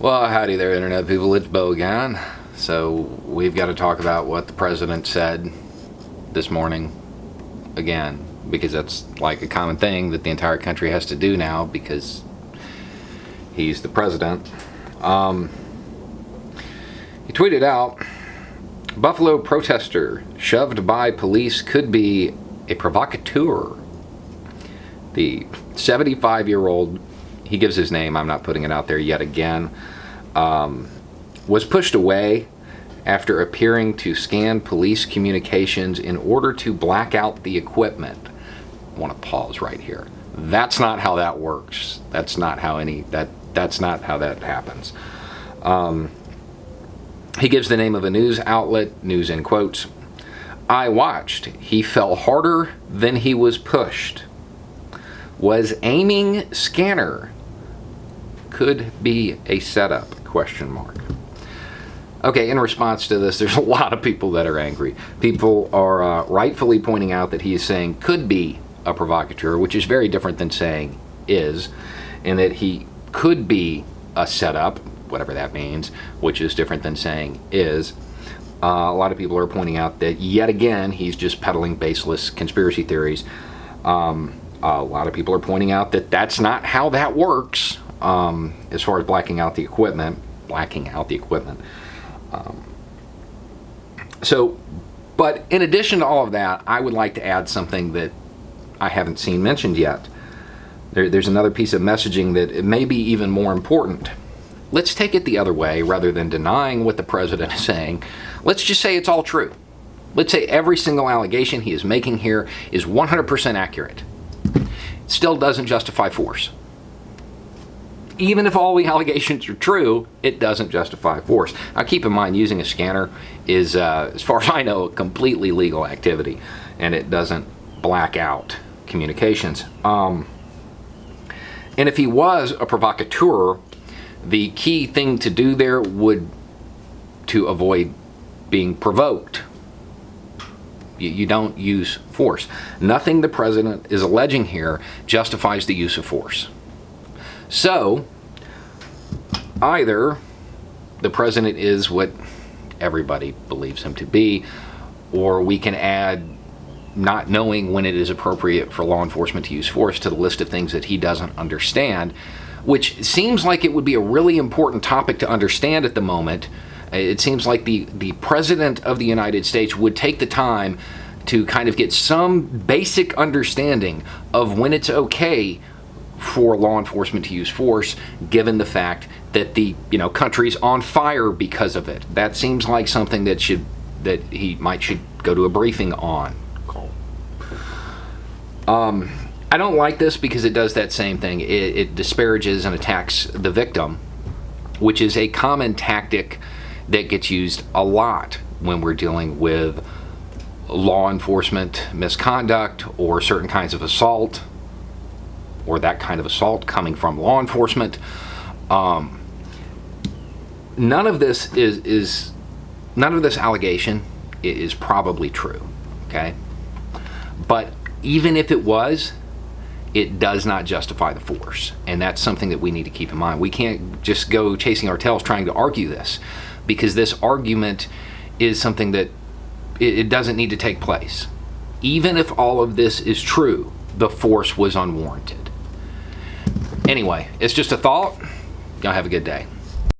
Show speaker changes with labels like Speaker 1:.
Speaker 1: Well, howdy there, Internet people. It's Bo again. So, we've got to talk about what the president said this morning again, because that's like a common thing that the entire country has to do now because he's the president. He tweeted out, Buffalo protester shoved by police could be a provocateur. The 75-year-old, he gives his name, I'm not putting it out there yet again, was pushed away after appearing to scan police communications in order to black out the equipment. I want to pause right here. That's not how that works. That's not how that's not how that happens. He gives the name of a news outlet, news in quotes. I watched. He fell harder than he was pushed. Was aiming scanner. Could be a setup, ? Okay, in response to this, there's a lot of people that are angry. People are rightfully pointing out that he is saying could be a provocateur, which is very different than saying is, and that he could be a setup, whatever that means, which is different than saying is. A lot of people are pointing out that, yet again, he's just peddling baseless conspiracy theories. A lot of people are pointing out that that's not how that works, as far as blacking out the equipment. But in addition to all of that, I would like to add something that I haven't seen mentioned yet. There's another piece of messaging that it may be even more important. Let's take it the other way. Rather than denying what the president is saying, let's just say it's all true. Let's say every single allegation he is making here is 100% accurate. It still doesn't justify force. Even if all the allegations are true, it doesn't justify force. Now keep in mind, using a scanner is, as far as I know, a completely legal activity, and it doesn't black out communications. And if he was a provocateur, the key thing to do there would to avoid being provoked. You don't use force. Nothing the president is alleging here justifies the use of force. So, either the president is what everybody believes him to be, or we can add not knowing when it is appropriate for law enforcement to use force to the list of things that he doesn't understand, which seems like it would be a really important topic to understand at the moment. It seems like the President of the United States would take the time to kind of get some basic understanding of when it's okay for law enforcement to use force, given the fact that the country's on fire because of it. That seems like something that should go to a briefing on. I don't like this because it does that same thing. It disparages and attacks the victim, which is a common tactic that gets used a lot when we're dealing with law enforcement misconduct or certain kinds of assault, or that kind of assault coming from law enforcement. None of this allegation is probably true, okay? But even if it was, it does not justify the force, and that's something that we need to keep in mind. We can't just go chasing our tails trying to argue this, because this argument is something that it doesn't need to take place. Even if all of this is true, the force was unwarranted. Anyway, it's just a thought. Y'all have a good day.